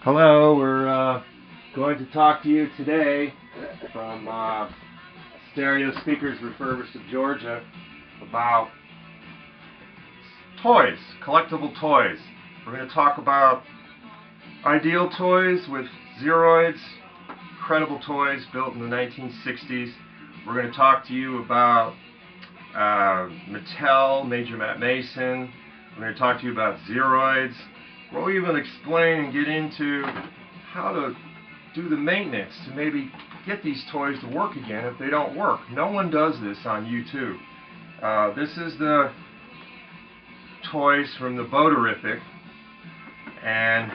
Hello, we're going to talk to you today from Stereo Speakers Refurbished of Georgia about toys, collectible toys. We're going to talk about ideal toys with Zeroids, incredible toys built in the 1960s. We're going to talk to you about Mattel, Major Matt Mason. We're going to talk to you about Zeroids. We'll even explain and get into how to do the maintenance to maybe get these toys to work again if they don't work. No one does this on YouTube. This is the toys from the Boaterific, and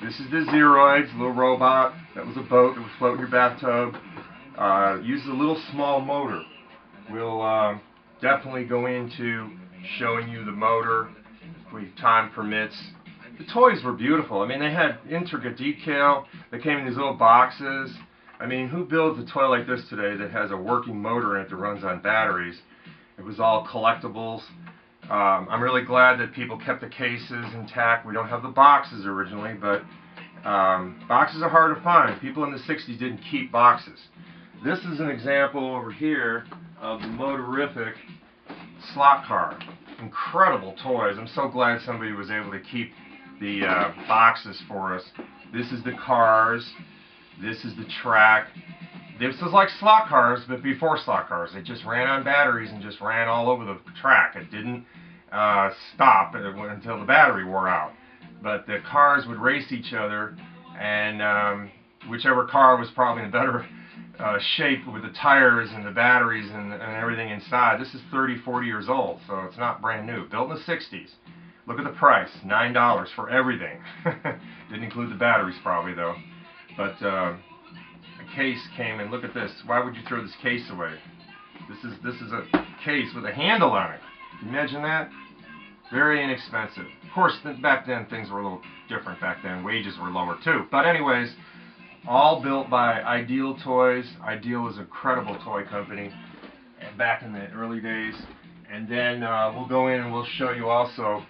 this is the Zeroids, little robot that was a boat that would float in your bathtub. Uses a little small motor. We'll definitely go into showing you the motor if time permits. The toys were beautiful. I mean, they had intricate detail. They came in these little boxes. I mean, who builds a toy like this today that has a working motor in it that runs on batteries? It was all collectibles. I'm really glad that people kept the cases intact. We don't have the boxes originally, but boxes are hard to find. People in the 60s didn't keep boxes. This is an example over here of the Motorific Slotcar. Incredible toys. I'm so glad somebody was able to keep the boxes for us. This is the cars. This is the track. This is like slot cars, but before slot cars. They just ran on batteries and just ran all over the track. It didn't stop until the battery wore out. But the cars would race each other, and whichever car was probably in better shape with the tires and the batteries and everything inside. This is 30, 40 years old, so it's not brand new. Built in the 60s. Look at the price, $9 for everything. Didn't include the batteries probably though. But a case came, and look at this. Why would you throw this case away? This is a case with a handle on it. Can you imagine that? Very inexpensive. Of course, back then things were a little different back then. Wages were lower too. But anyways, all built by Ideal Toys. Ideal was an incredible toy company back in the early days. And then we'll go in and we'll show you also,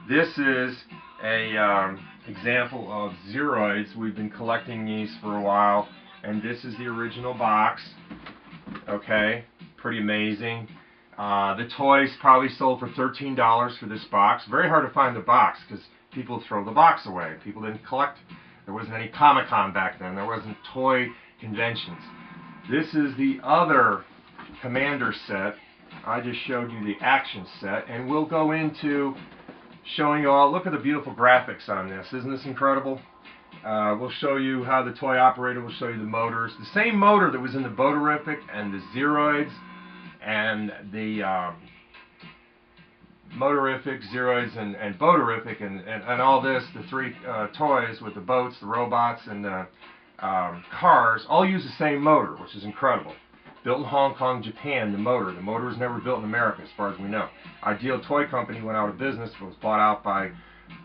this is a example of Zeroids. We've been collecting these for a while, and this is the original box. Okay, pretty amazing. The toys probably sold for $13 for this box. Very hard to find the box because people throw the box away. People didn't collect. There wasn't any Comic-Con back then. There wasn't toy conventions. This is the other Commander set. I just showed you the action set, and we'll go into showing you all. Look at the beautiful graphics on this. Isn't this incredible? We'll show you how the toy operated. We'll show you the motors. The same motor that was in the Boaterific and the Zeroids and the Motorific, Zeroids, and Boaterific, and all this, the three toys with the boats, the robots, and the cars, all use the same motor, which is incredible. Built in Hong Kong, Japan, the motor. The motor was never built in America, as far as we know. Ideal Toy Company went out of business, but was bought out by,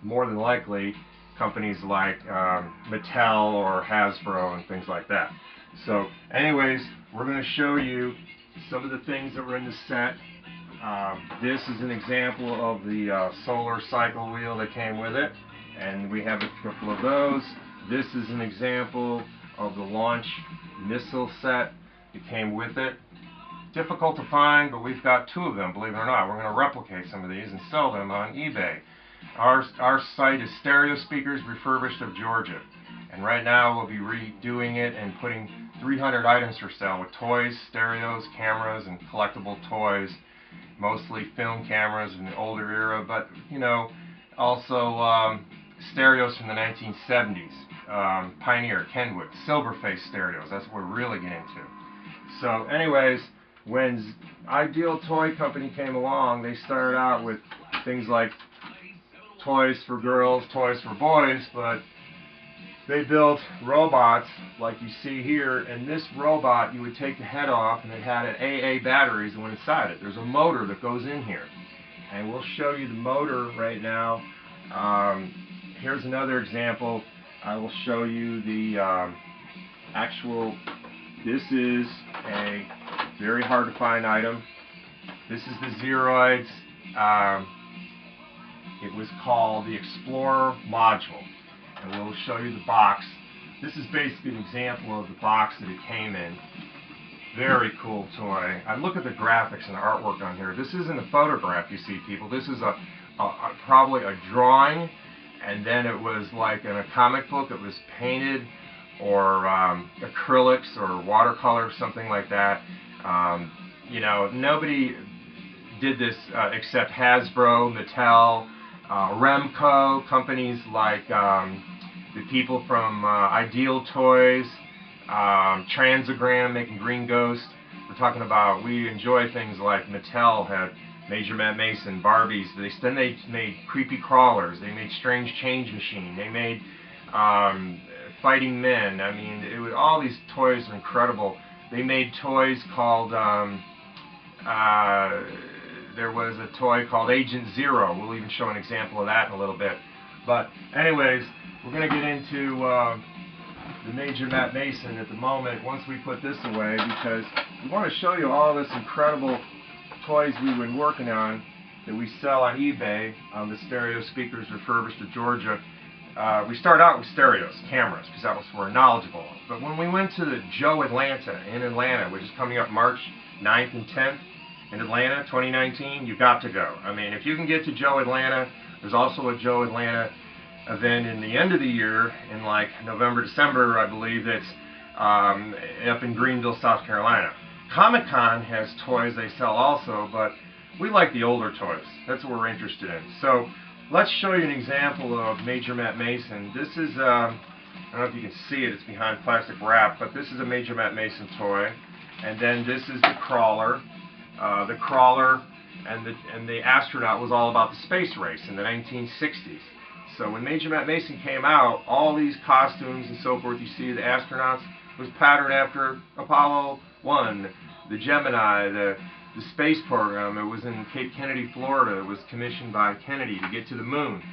more than likely, companies like Mattel or Hasbro and things like that. So, anyways, we're going to show you some of the things that were in the set. This is an example of the solar cycle wheel that came with it, and we have a couple of those. This is an example of the launch missile set that came with it. Difficult to find, but we've got two of them, believe it or not. We're going to replicate some of these and sell them on eBay. Our site is Stereo Speakers Refurbished of Georgia, and right now we'll be redoing it and putting 300 items for sale with toys, stereos, cameras, and collectible toys. Mostly film cameras in the older era, but you know, also stereos from the 1970s. Pioneer, Kenwood, silver-face stereos. That's what we're really getting into. So, anyways, when Ideal Toy Company came along, they started out with things like toys for girls, toys for boys, but they built robots like you see here, and this robot, you would take the head off, and it had an AA batteries that went inside it. There's a motor that goes in here, and we'll show you the motor right now. Here's another example. I will show you the actual. This is a very hard to find item. This is the Zeroids. It was called the Explorer module. and we'll show you the box. This is basically an example of the box that it came in. Very cool toy. I look at the graphics and the artwork on here. This isn't a photograph, you see, people. This is probably a drawing, and then it was like in a comic book. It was painted, or acrylics, or watercolor, something like that. You know, nobody did this except Hasbro, Mattel, Remco, companies like the people from Ideal Toys, Transagram making Green Ghost. We're talking about, we enjoy things like Mattel had Major Matt Mason, Barbies. Then they made Creepy Crawlers. They made Strange Change Machine. They made Fighting Men. I mean, all these toys are incredible. They made toys called, there was a toy called Agent Zero. We'll even show an example of that in a little bit. But anyways, we're going to get into the Major Matt Mason at the moment once we put this away, because we want to show you all this incredible toys we've been working on that we sell on eBay on the stereo speakers refurbished to Georgia. We start out with stereos, cameras, because that was what we're knowledgeable of. But when we went to the Joe Atlanta in Atlanta, which is coming up March 9th and 10th in Atlanta, 2019, you've got to go. I mean, if you can get to Joe Atlanta, there's also a Joe Atlanta event in the end of the year in like November, December, I believe, that's up in Greenville, South Carolina. Comic-Con has toys they sell also, but we like the older toys. That's what we're interested in. So let's show you an example of Major Matt Mason. This is, I don't know if you can see it, it's behind plastic wrap, but this is a Major Matt Mason toy. And then this is the crawler. The crawler and the astronaut was all about the space race in the 1960s. So when Major Matt Mason came out, all these costumes and so forth you see, the astronauts, was patterned after Apollo 1, the Gemini, the space program. It was in Cape Kennedy, Florida. It was commissioned by Kennedy to get to the moon.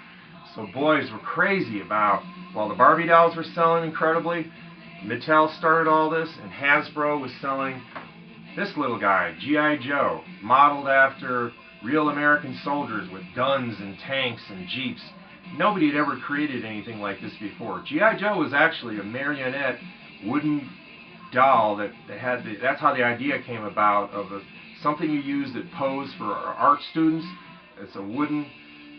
So boys were crazy about, while the Barbie dolls were selling incredibly, Mattel started all this, and Hasbro was selling this little guy, G.I. Joe, modeled after real American soldiers with guns and tanks and jeeps. Nobody had ever created anything like this before. G.I. Joe was actually a marionette wooden doll that had that's how the idea came about, of something you use that posed for art students. It's a wooden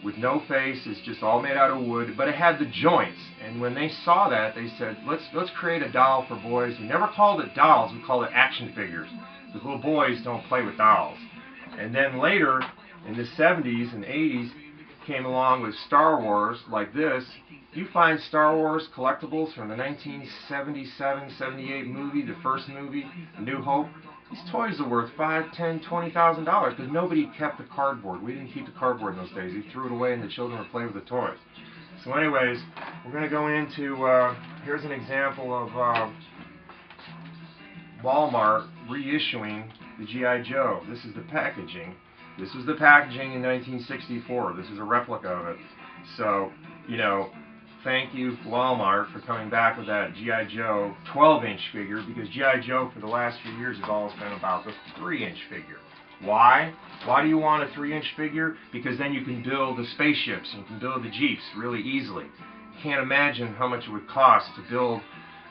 with no face. It's just all made out of wood, but it had the joints. And when they saw that, they said, let's create a doll for boys. We never called it dolls. We called it action figures. Because little boys don't play with dolls. And then later, in the 70s and 80s, came along with Star Wars like this. You find Star Wars collectibles from the 1977-78 movie, the first movie, A New Hope. These toys are worth $5,000, $10,000, $20,000 because nobody kept the cardboard. We didn't keep the cardboard in those days. We threw it away and the children would play with the toys. So anyways, we're going to go into, here's an example of Walmart reissuing the G.I. Joe. This is the packaging. This was the packaging in 1964. This is a replica of it. So, you know, thank you, Walmart, for coming back with that G.I. Joe 12-inch figure, because G.I. Joe for the last few years has always been about the 3-inch figure. Why? Why do you want a 3-inch figure? Because then you can build the spaceships and you can build the Jeeps really easily. You can't imagine how much it would cost to build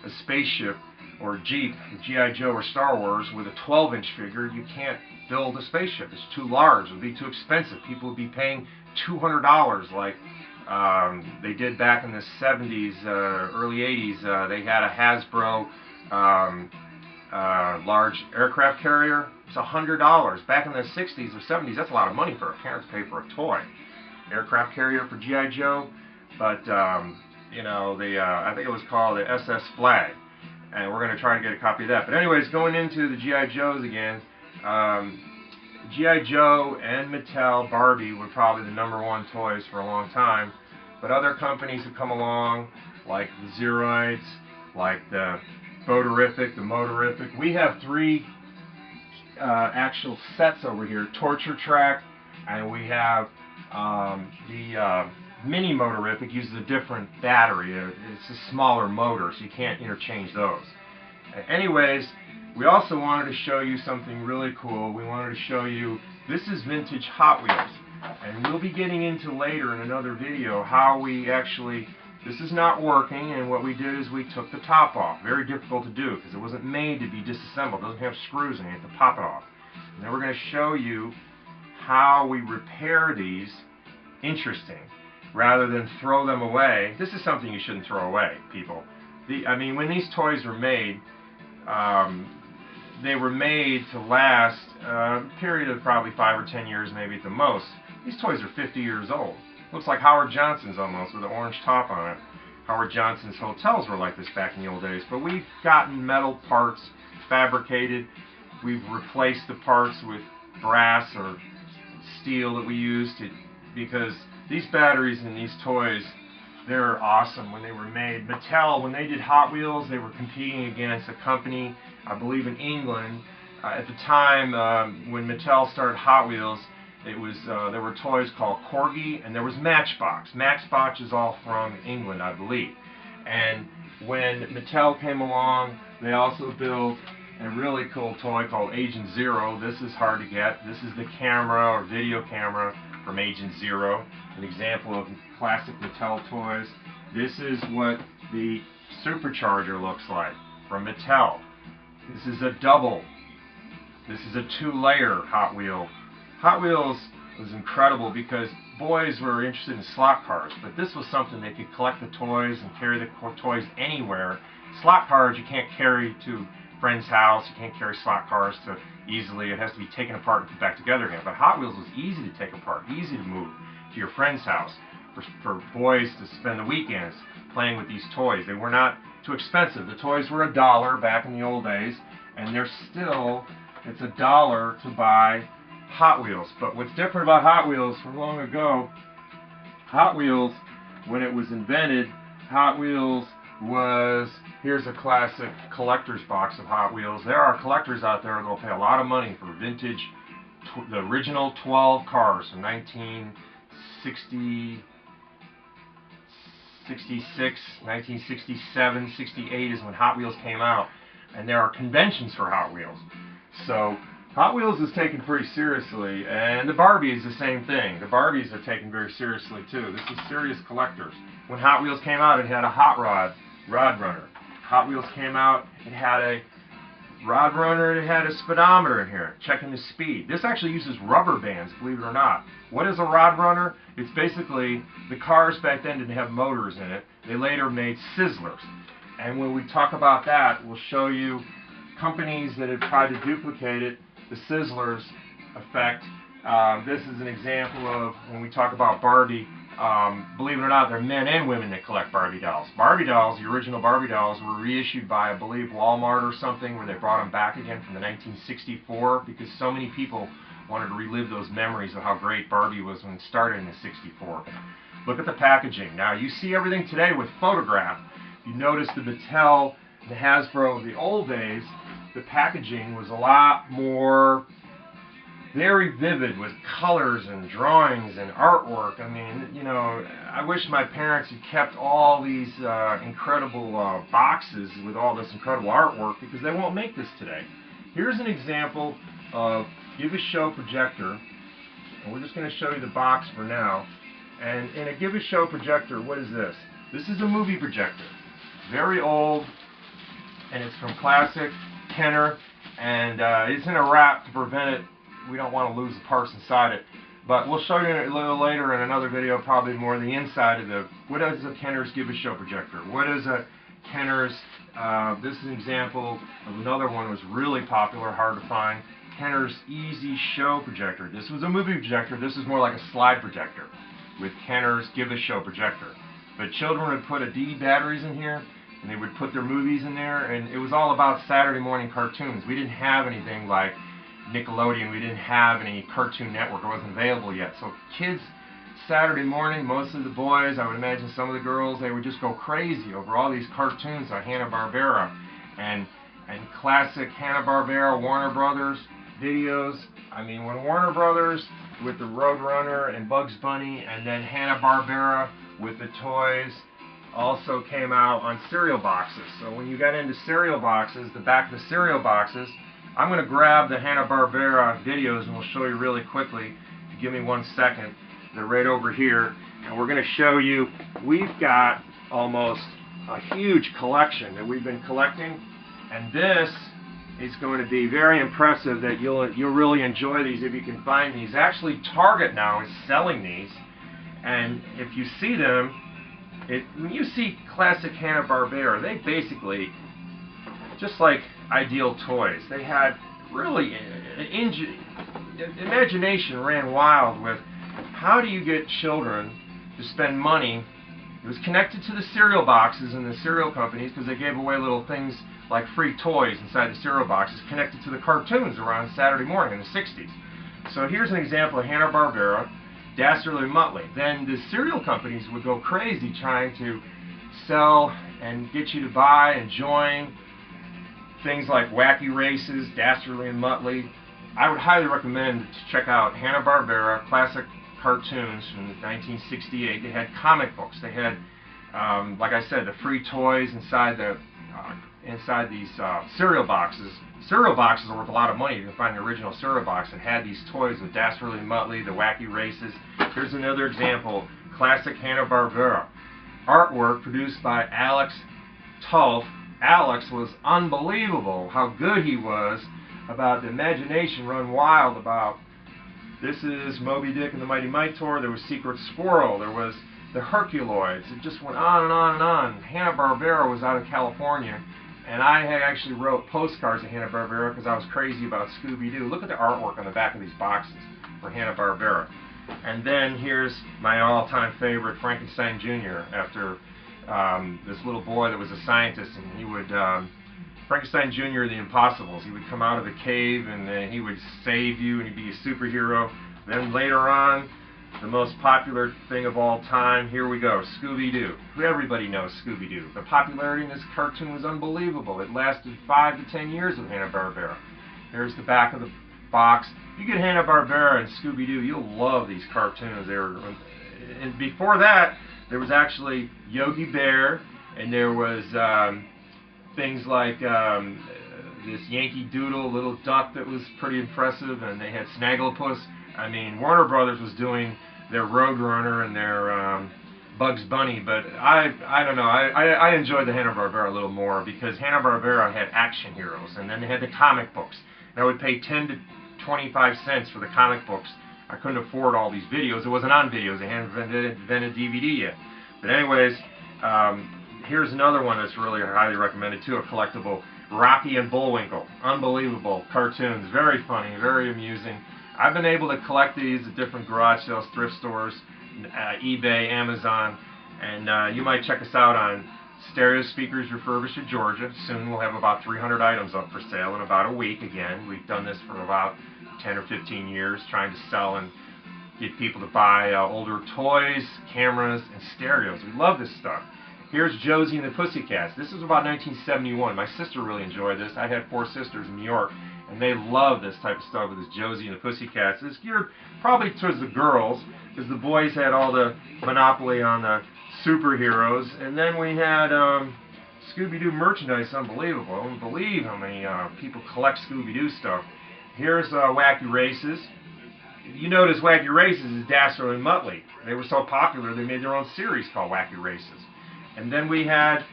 a spaceship or a Jeep, G.I. Joe or Star Wars, with a 12-inch figure. You can't build a spaceship. It's too large. It would be too expensive. People would be paying $200 like they did back in the 70s, early 80s. They had a Hasbro large aircraft carrier. It's $100. Back in the 60s or 70s, that's a lot of money for a parent to pay for a toy. Aircraft carrier for G.I. Joe, but you know, I think it was called the SS Flag, and we're going to try to get a copy of that. But anyways, going into the G.I. Joes again, G.I. Joe and Mattel, Barbie were probably the #1 toys for a long time, but other companies have come along, like the Zeroids, like the Boaterific, the Motorific. We have 3 actual sets over here: Torture Track, and we have the Mini Motorific. Uses a different battery. It's a smaller motor, so you can't interchange those. Anyways, we also wanted to show you something really cool. We wanted to show you, this is vintage Hot Wheels, and we'll be getting into later in another video how we actually This is not working, and what we did is we took the top off. Very difficult to do because it wasn't made to be disassembled. It doesn't have screws in it. You have to pop it off. And then we're going to show you how we repair these. Interesting. Rather than throw them away. This is something you shouldn't throw away, people. I mean, when these toys were made, they were made to last a period of probably 5 or 10 years, maybe at the most. These toys are 50 years old. Looks like Howard Johnson's almost, with an orange top on it. Howard Johnson's hotels were like this back in the old days. But we've gotten metal parts fabricated. We've replaced the parts with brass or steel that we used because these batteries in these toys, they're awesome when they were made. Mattel, when they did Hot Wheels, they were competing against a company, I believe in England. At the time when Mattel started Hot Wheels, it was there were toys called Corgi, and there was Matchbox. Matchbox is all from England, I believe. And when Mattel came along, they also built a really cool toy called Agent Zero. This is hard to get. This is the camera or video camera from Agent Zero, an example of classic Mattel toys. This is what the Supercharger looks like from Mattel. This is a double. This is a 2-layer Hot Wheel. Hot Wheels was incredible because boys were interested in slot cars, but this was something they could collect the toys and carry the toys anywhere. Slot cars you can't carry to a friend's house, you can't carry slot cars to easily, it has to be taken apart and put back together again. But Hot Wheels was easy to take apart, easy to move to your friend's house for boys to spend the weekends playing with these toys. They were not too expensive. The toys were $1 back in the old days, and they're still, it's $1 to buy Hot Wheels. But what's different about Hot Wheels from long ago, Hot Wheels, when it was invented, Hot Wheels was, here's a classic collector's box of Hot Wheels. There are collectors out there that will pay a lot of money for vintage, the original 12 cars from 1960, 66, 1967, 68 is when Hot Wheels came out. And there are conventions for Hot Wheels. So Hot Wheels is taken pretty seriously, and the Barbie is the same thing. The Barbies are taken very seriously too. This is serious collectors. When Hot Wheels came out, it had a hot rod runner. Hot Wheels came out, it had a rod runner, and it had a speedometer in here, checking the speed. This actually uses rubber bands, believe it or not. What is a rod runner? It's basically, the cars back then didn't have motors in it. They later made sizzlers. And when we talk about that, we'll show you companies that have tried to duplicate it, the sizzlers effect. This is an example of when we talk about Barbie. Believe it or not, there are men and women that collect Barbie dolls. Barbie dolls, the original Barbie dolls, were reissued by, I believe, Walmart or something, where they brought them back again from the 1964 because so many people wanted to relive those memories of how great Barbie was when it started in the 64. Look at the packaging. Now, you see everything today with photograph. You notice the Mattel, the Hasbro of the old days, the packaging was a lot more, very vivid with colors and drawings and artwork. I mean, you know, I wish my parents had kept all these incredible boxes with all this incredible artwork because they won't make this today. Here's an example of Give a Show projector, and we're just going to show you the box for now. And in a Give a Show projector, what is this? This is a movie projector. Very old, and it's from classic Kenner, and it's in a wrap to prevent it. We don't want to lose the parts inside it. But we'll show you a little later in another video, probably more the inside of the, what is a Kenner's Give a Show projector? What is a Kenner's, this is an example of another one that was really popular, hard to find, Kenner's Easy Show projector. This was a movie projector. This is more like a slide projector with Kenner's Give a Show projector. But children would put D batteries in here, and they would put their movies in there, and it was all about Saturday morning cartoons. We didn't have anything like Nickelodeon. We didn't have any Cartoon Network. It wasn't available yet. So kids, Saturday morning, most of the boys, I would imagine some of the girls, they would just go crazy over all these cartoons on Hanna-Barbera and classic Hanna-Barbera, Warner Brothers videos. I mean, when Warner Brothers with the Roadrunner and Bugs Bunny, and then Hanna-Barbera with the toys also came out on cereal boxes. So when you got into cereal boxes, the back of the cereal boxes, I'm going to grab the Hanna-Barbera videos and we'll show you really quickly. If you give me 1 second, they're right over here. And we're going to show you, we've got almost a huge collection that we've been collecting, and this is going to be very impressive. That you'll really enjoy these if you can find these. Actually, Target now is selling these, and if you see them, when you see classic Hanna-Barbera, they basically, just like Ideal Toys, they had really imagination ran wild with how do you get children to spend money. It was connected to the cereal boxes and the cereal companies because they gave away little things like free toys inside the cereal boxes, connected to the cartoons around Saturday morning in the 60s. So here's an example of Hanna-Barbera, Dastardly and Muttley. Then the cereal companies would go crazy trying to sell and get you to buy and join things like Wacky Races, Dastardly and Muttley. I would highly recommend to check out Hanna-Barbera classic cartoons from 1968. They had comic books. They had, like I said, the free toys inside these cereal boxes. Cereal boxes are worth a lot of money. You can find the original cereal box that had these toys with Dastardly and Muttley, the Wacky Races. Here's another example, classic Hanna-Barbera. Artwork produced by Alex Toth. Alex was unbelievable how good he was about the imagination run wild about. This is Moby Dick and the Mighty Mightor. There was Secret Squirrel. There was the Herculoids. It just went on and on and on. Hanna-Barbera was out of California, and I had actually wrote postcards of Hanna-Barbera because I was crazy about Scooby-Doo. Look at the artwork on the back of these boxes for Hanna-Barbera. And then here's my all-time favorite, Frankenstein Jr., after this little boy that was a scientist, and he would, Frankenstein Jr. The Impossibles, he would come out of the cave and he would save you and he'd be a superhero. Then later on, the most popular thing of all time, here we go, Scooby-Doo. Everybody knows Scooby-Doo. The popularity in this cartoon was unbelievable. It lasted 5 to 10 years with Hanna-Barbera. Here's the back of the box. You get Hanna-Barbera and Scooby-Doo, you'll love these cartoons. And before that, there was actually Yogi Bear, and there was things like this Yankee Doodle little duck that was pretty impressive, and they had Snagglepuss. I mean, Warner Brothers was doing their Roadrunner and their Bugs Bunny, but I don't know. I enjoyed the Hanna-Barbera a little more because Hanna-Barbera had action heroes, and then they had the comic books. And I would pay 10 to 25 cents for the comic books. I couldn't afford all these videos. It wasn't on videos. They hadn't invented DVD yet. But anyways, here's another one that's really highly recommended too, a collectible, Rocky and Bullwinkle. Unbelievable cartoons. Very funny, very amusing. I've been able to collect these at different garage sales, thrift stores, eBay, Amazon, and you might check us out on Stereo Speakers Refurbished in Georgia. Soon we'll have about 300 items up for sale in about a week. Again, we've done this for about 10 or 15 years, trying to sell and get people to buy older toys, cameras, and stereos. We love this stuff. Here's Josie and the Pussycats. This is about 1971. My sister really enjoyed this. I had 4 sisters in New York, and they love this type of stuff with this Josie and the Pussycats. It's geared probably towards the girls, because the boys had all the monopoly on the superheroes. And then we had Scooby-Doo merchandise. Unbelievable. I don't believe how many people collect Scooby-Doo stuff. Here's Wacky Races. You notice Wacky Races is Dastardly and Muttley. They were so popular they made their own series called Wacky Races. And then we had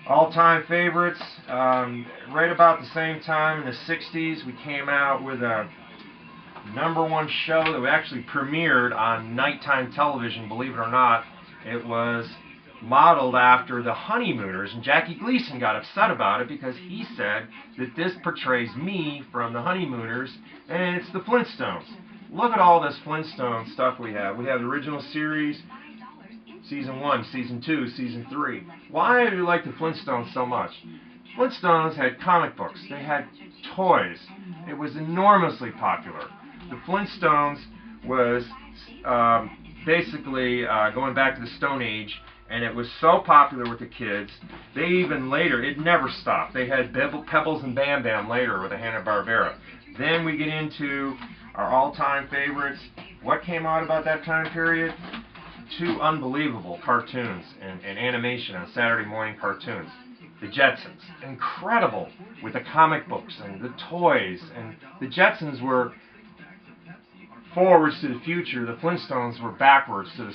all-time favorites. Right about the same time in the 60s, we came out with a #1 show that actually premiered on nighttime television, believe it or not. It was modeled after The Honeymooners, and Jackie Gleason got upset about it because he said that this portrays me from The Honeymooners, and it's the Flintstones. Look at all this Flintstone stuff we have. We have the original series, Season 1, Season 2, Season 3. Why do you like the Flintstones so much? Flintstones had comic books. They had toys. It was enormously popular. The Flintstones was basically going back to the Stone Age, and it was so popular with the kids. They even later, it never stopped. They had Pebbles and Bam Bam later with the Hanna-Barbera. Then we get into our all-time favorites. What came out about that time period? 2 unbelievable cartoons and animation on Saturday morning cartoons. The Jetsons. Incredible with the comic books and the toys. And the Jetsons were forwards to the future. The Flintstones were backwards to the